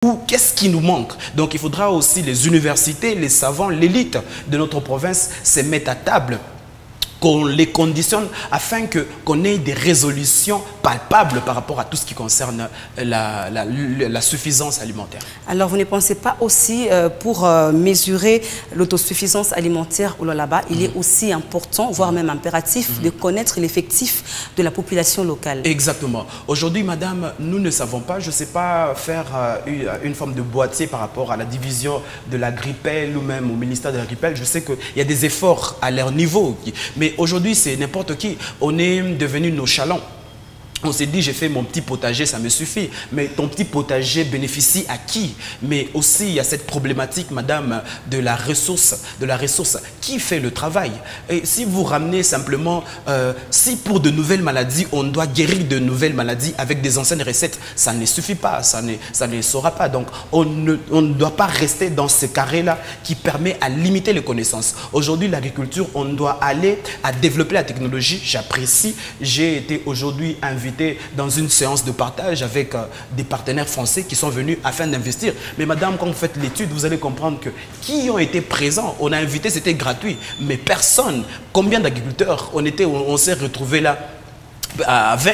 Ou qu'est-ce qui nous manque? Donc il faudra aussi les universités, les savants, l'élite de notre province se mettent à table, qu'on les conditionne afin qu'on ait des résolutions palpables par rapport à tout ce qui concerne la suffisance alimentaire. Alors, vous ne pensez pas aussi, pour mesurer l'autosuffisance alimentaire au Lualaba, il est aussi important, voire même impératif, de connaître l'effectif de la population locale? Exactement. Aujourd'hui, madame, nous ne savons pas, je ne sais pas faire une forme de boîtier par rapport à la division de l'Agripel ou même au ministère de l'Agripel. Je sais qu'il y a des efforts à leur niveau, mais aujourd'hui, c'est n'importe qui. On est devenu nos chalands. On s'est dit, j'ai fait mon petit potager, ça me suffit. Mais ton petit potager bénéficie à qui? Mais aussi, il y a cette problématique, madame, de la ressource. Qui fait le travail? Et si vous ramenez simplement, si pour de nouvelles maladies, on doit guérir de nouvelles maladies avec des anciennes recettes, ça ne suffit pas, ça ne saura pas. Donc, on ne doit pas rester dans ce carré-là qui permet à limiter les connaissances. Aujourd'hui, l'agriculture, on doit aller à développer la technologie. J'apprécie. J'ai été aujourd'hui invité dans une séance de partage avec des partenaires français qui sont venus afin d'investir. Mais madame, quand vous faites l'étude, vous allez comprendre que qui ont été présents, on a invité, c'était gratuit, mais personne. Combien d'agriculteurs on s'est retrouvés là à 20,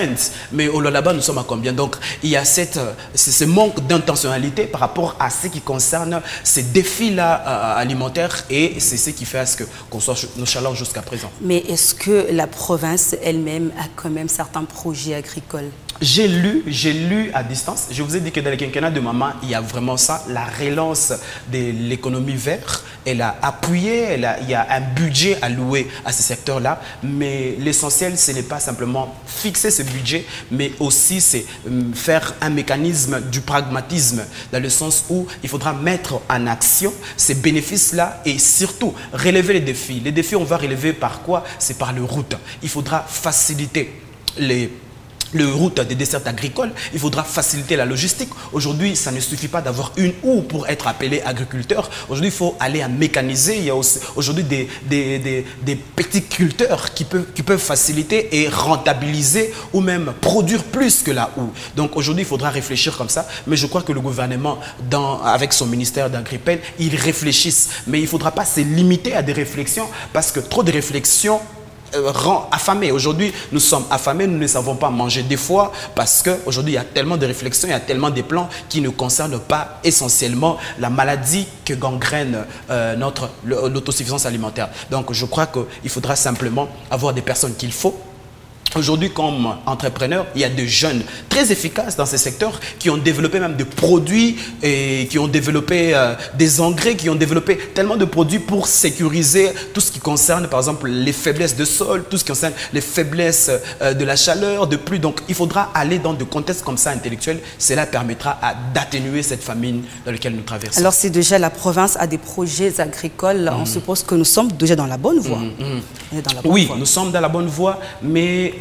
mais au Lualaba, nous sommes à combien? Donc, il y a ce manque d'intentionnalité par rapport à ce qui concerne ces défis-là alimentaires, et c'est ce qui fait à ce qu'on soit nonchalant jusqu'à présent. Mais est-ce que la province elle-même a quand même certains projets agricoles? J'ai lu à distance. Je vous ai dit que dans le quinquennat de maman, il y a vraiment ça, la relance de l'économie verte. Elle a appuyé, il y a un budget alloué à ce secteur-là. Mais l'essentiel, ce n'est pas simplement fixer ce budget, mais aussi c'est faire un mécanisme du pragmatisme, dans le sens où il faudra mettre en action ces bénéfices-là et surtout relever les défis. Les défis, on va relever par quoi? C'est par le route. Il faudra faciliter les routes des dessertes agricoles, il faudra faciliter la logistique. Aujourd'hui, ça ne suffit pas d'avoir une houe pour être appelé agriculteur. Aujourd'hui, il faut aller à mécaniser. Il y a aujourd'hui des petits culteurs qui peuvent faciliter et rentabiliser ou même produire plus que la houe. Donc aujourd'hui, il faudra réfléchir comme ça. Mais je crois que le gouvernement, avec son ministère d'Agripel, ils réfléchissent. Mais il ne faudra pas se limiter à des réflexions, parce que trop de réflexions rend affamé. Aujourd'hui, nous sommes affamés, nous ne savons pas manger des fois, parce qu'aujourd'hui, il y a tellement de réflexions, il y a tellement de plans qui ne concernent pas essentiellement la maladie que gangrène l'autosuffisance alimentaire. Donc, je crois qu'il faudra simplement avoir des personnes qu'il faut. Aujourd'hui, comme entrepreneur, il y a des jeunes très efficaces dans ces secteurs qui ont développé même des produits et qui ont développé des engrais, qui ont développé tellement de produits pour sécuriser tout ce qui concerne, par exemple, les faiblesses de sol, tout ce qui concerne les faiblesses de la chaleur, de pluie. Donc, il faudra aller dans des contextes comme ça intellectuels. Cela permettra d'atténuer cette famine dans laquelle nous traversons. Alors, si déjà la province a des projets agricoles, on suppose que nous sommes déjà dans la bonne voie. Oui, nous sommes dans la bonne voie, mais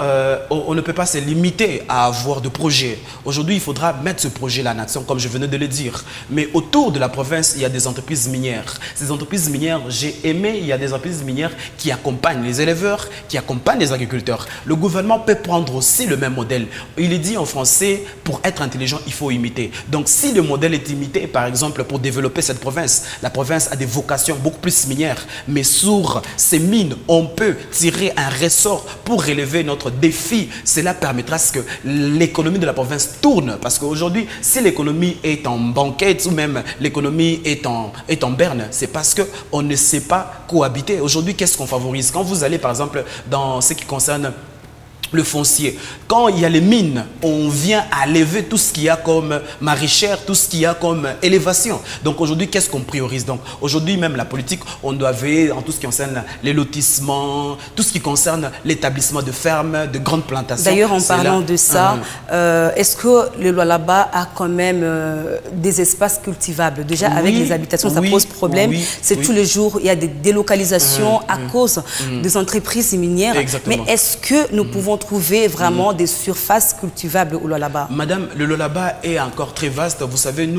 on ne peut pas se limiter à avoir de projets. Aujourd'hui, il faudra mettre ce projet-là en action, comme je venais de le dire. Mais autour de la province, il y a des entreprises minières. Ces entreprises minières, j'ai aimé, il y a des entreprises minières qui accompagnent les éleveurs, qui accompagnent les agriculteurs. Le gouvernement peut prendre aussi le même modèle. Il est dit en français, pour être intelligent, il faut imiter. Donc, si le modèle est imité, par exemple, pour développer cette province, la province a des vocations beaucoup plus minières, mais sur ces mines, on peut tirer un ressort pour relever notre défi. Cela permettra que l'économie de la province tourne, parce qu'aujourd'hui, si l'économie est en banquette ou même l'économie est en berne, c'est parce qu'on ne sait pas cohabiter. Aujourd'hui, qu'est-ce qu'on favorise? Quand vous allez par exemple dans ce qui concerne le foncier, quand il y a les mines, on vient à lever tout ce qu'il y a comme maraîchère, tout ce qu'il y a comme élévation. Donc aujourd'hui, qu'est-ce qu'on priorise? Donc aujourd'hui, même la politique, on doit veiller en tout ce qui concerne les lotissements, tout ce qui concerne l'établissement de fermes, de grandes plantations. D'ailleurs, en parlant de ça, est-ce que le Lualaba a quand même des espaces cultivables? Déjà, avec les habitations, ça pose problème. C'est tous les jours, il y a des délocalisations à cause des entreprises minières. Exactement. Mais est-ce que nous pouvons trouver vraiment des surfaces cultivables au Lualaba? Madame, le Lualaba est encore très vaste. Vous savez,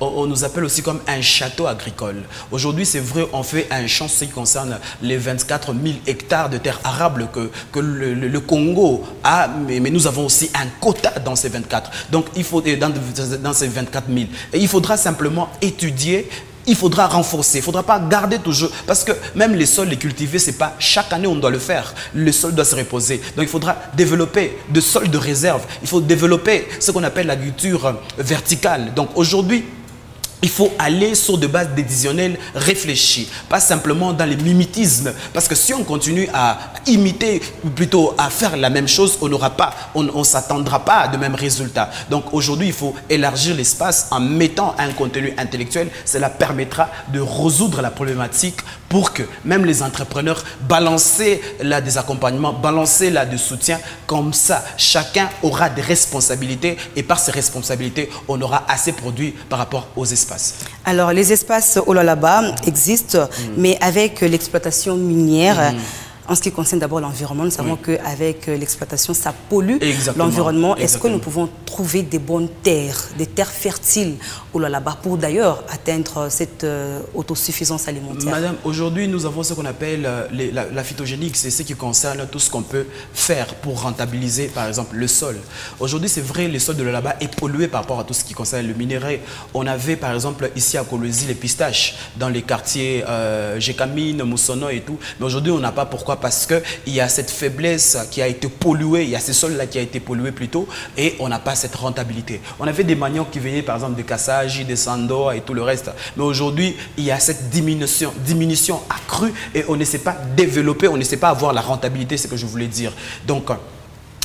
on nous appelle aussi comme un château agricole. Aujourd'hui, c'est vrai, on fait un champ ce qui concerne les 24 000 hectares de terres arables que le Congo a, mais nous avons aussi un quota dans ces 24. Donc, il faut, dans ces 24 000. Et il faudra simplement étudier. Il faudra renforcer, il ne faudra pas garder toujours, parce que même les sols, les cultiver, c'est pas chaque année on doit le faire. Le sol doit se reposer. Donc il faudra développer de sols de réserve. Il faut développer ce qu'on appelle l'agriculture verticale. Donc aujourd'hui, il faut aller sur des bases décisionnelles réfléchies, pas simplement dans les mimétismes. Parce que si on continue à imiter, ou plutôt à faire la même chose, on n'aura pas, on s'attendra pas à de mêmes résultats. Donc aujourd'hui, il faut élargir l'espace en mettant un contenu intellectuel. Cela permettra de résoudre la problématique pour que même les entrepreneurs balancent là des accompagnements, balancent là des soutiens. Comme ça, chacun aura des responsabilités et par ces responsabilités, on aura assez produit par rapport aux espaces. Alors, les espaces au Lualaba existent, mais avec l'exploitation minière, en ce qui concerne d'abord l'environnement, nous savons qu'avec l'exploitation, ça pollue l'environnement. Est-ce que nous pouvons trouver des bonnes terres, des terres fertiles au Lualaba pour d'ailleurs atteindre cette autosuffisance alimentaire? Madame, aujourd'hui, nous avons ce qu'on appelle la phytogénique. C'est ce qui concerne tout ce qu'on peut faire pour rentabiliser, par exemple, le sol. Aujourd'hui, c'est vrai, le sol de Lualaba est pollué par rapport à tout ce qui concerne le minerai. On avait, par exemple, ici à Kolwezi, les pistaches dans les quartiers Jekamine, Moussono et tout. Mais aujourd'hui, on n'a pas. Pourquoi? Parce qu'il y a cette faiblesse qui a été polluée, il y a ce sol-là qui a été pollué plutôt, et on n'a pas cette rentabilité. On avait des maniocs qui venaient par exemple de Kassaji, de Sandoa et tout le reste. Mais aujourd'hui, il y a cette diminution accrue et on ne sait pas développer, on ne sait pas avoir la rentabilité, c'est ce que je voulais dire. Donc,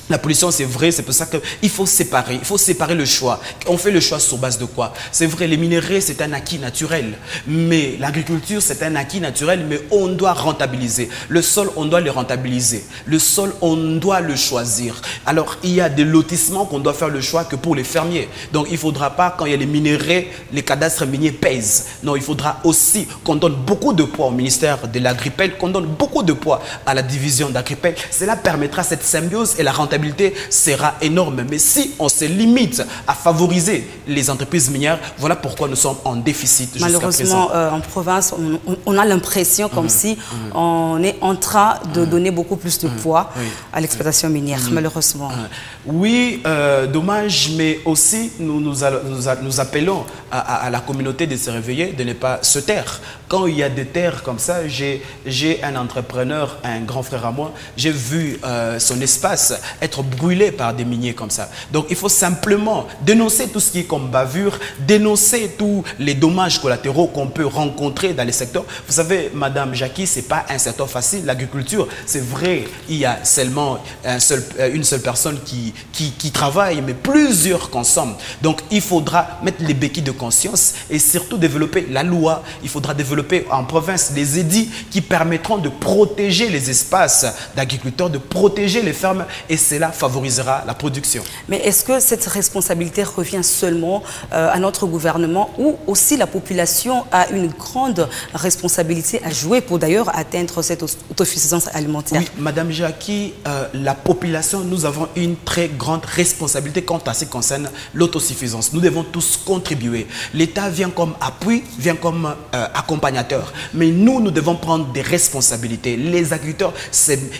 la pollution, c'est vrai, c'est pour ça qu'il faut séparer le choix. On fait le choix sur base de quoi? C'est vrai, les minerais, c'est un acquis naturel. Mais l'agriculture, c'est un acquis naturel, mais on doit rentabiliser. Le sol, on doit le rentabiliser. Le sol, on doit le choisir. Alors, il y a des lotissements qu'on doit faire le choix que pour les fermiers. Donc, il ne faudra pas, quand il y a les minerais, les cadastres miniers pèsent. Non, il faudra aussi qu'on donne beaucoup de poids au ministère de l'Agripel, qu'on donne beaucoup de poids à la division d'Agripel. Cela permettra cette symbiose et la rentabilité sera énorme. Mais si on se limite à favoriser les entreprises minières, voilà pourquoi nous sommes en déficit jusqu'à présent. Malheureusement, en province, on a l'impression comme si on est en train de donner beaucoup plus de poids à l'exploitation minière, malheureusement. Oui, dommage, mais aussi nous appelons à la communauté de se réveiller, de ne pas se taire. Quand il y a des terres comme ça, j'ai un entrepreneur, un grand frère à moi, j'ai vu son espace être brûlé par des miniers comme ça. Donc il faut simplement dénoncer tout ce qui est comme bavure, dénoncer tous les dommages collatéraux qu'on peut rencontrer dans les secteurs. Vous savez, Madame Jackie, ce n'est pas un secteur facile. L'agriculture, c'est vrai, il y a seulement une seule personne qui travaille, mais plusieurs consomment. Donc il faudra mettre les béquilles de conscience et surtout développer la loi. Il faudra développer en province des édits qui permettront de protéger les espaces d'agriculteurs, de protéger les fermes, et cela favorisera la production. Mais est-ce que cette responsabilité revient seulement à notre gouvernement ou aussi la population a une grande responsabilité à jouer pour d'ailleurs atteindre cette autosuffisance alimentaire? Oui, Madame Jackie, la population, nous avons une très grande responsabilité quant à ce qui concerne l'autosuffisance. Nous devons tous contribuer. L'État vient comme appui, vient comme accompagnateur. Mais nous devons prendre des responsabilités. Les agriculteurs,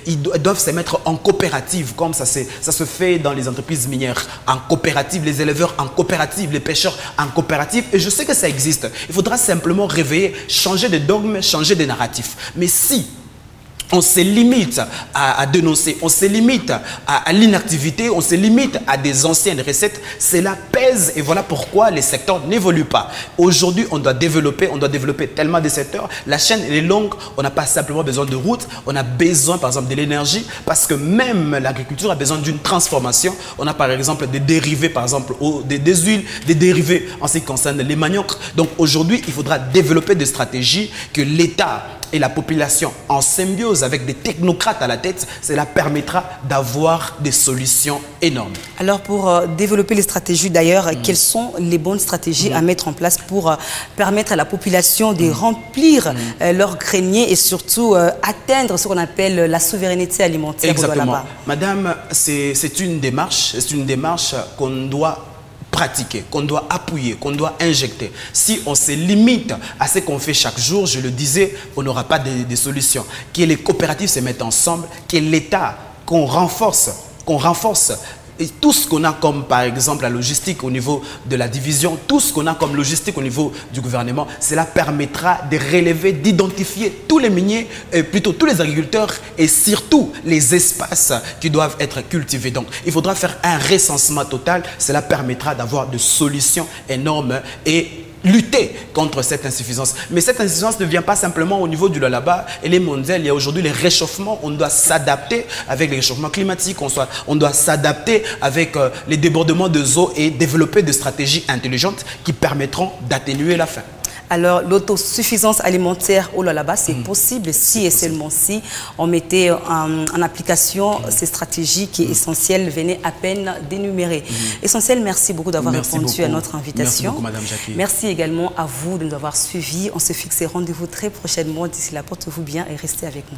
ils doivent se mettre en coopérative, comme ça se fait dans les entreprises minières, en coopérative, les éleveurs en coopérative, les pêcheurs en coopérative. Et je sais que ça existe. Il faudra simplement réveiller, changer de dogme, changer de narratif. Mais si on se limite à dénoncer, on se limite à l'inactivité, on se limite à des anciennes recettes, cela pèse et voilà pourquoi les secteurs n'évoluent pas. Aujourd'hui, on doit développer tellement de secteurs. La chaîne est longue, on n'a pas simplement besoin de routes, on a besoin par exemple de l'énergie parce que même l'agriculture a besoin d'une transformation. On a par exemple des dérivés, par exemple des huiles, des dérivés en ce qui concerne les maniocs. Donc aujourd'hui, il faudra développer des stratégies que l'État et la population en symbiose avec des technocrates à la tête, cela permettra d'avoir des solutions énormes. Alors pour développer les stratégies d'ailleurs, quelles sont les bonnes stratégies à mettre en place pour permettre à la population de remplir leur grenier et surtout atteindre ce qu'on appelle la souveraineté alimentaire? Exactement. Madame, c'est une démarche qu'on doit pratiquer, qu'on doit appuyer, qu'on doit injecter. Si on se limite à ce qu'on fait chaque jour, je le disais, on n'aura pas de solutions. Que les coopératives se mettent ensemble, que l'État, qu'on renforce et tout ce qu'on a comme, par exemple, la logistique au niveau de la division, tout ce qu'on a comme logistique au niveau du gouvernement, cela permettra de relever, d'identifier tous les miniers, plutôt tous les agriculteurs et surtout les espaces qui doivent être cultivés. Donc, il faudra faire un recensement total. Cela permettra d'avoir des solutions énormes et lutter contre cette insuffisance. Mais cette insuffisance ne vient pas simplement au niveau du Lualaba, elle est mondiale. Il y a aujourd'hui les réchauffements, on doit s'adapter avec les réchauffements climatiques, on doit s'adapter avec les débordements de eau et développer des stratégies intelligentes qui permettront d'atténuer la faim. Alors, l'autosuffisance alimentaire au Lualaba, c'est possible si et seulement si on mettait en application ces stratégies qui, essentielles, venaient à peine d'énumérer. Essentiel, merci beaucoup d'avoir répondu à notre invitation. Merci beaucoup, Madame Jackie. Merci également à vous de nous avoir suivis. On se fixe rendez-vous très prochainement. D'ici là, portez-vous bien et restez avec nous.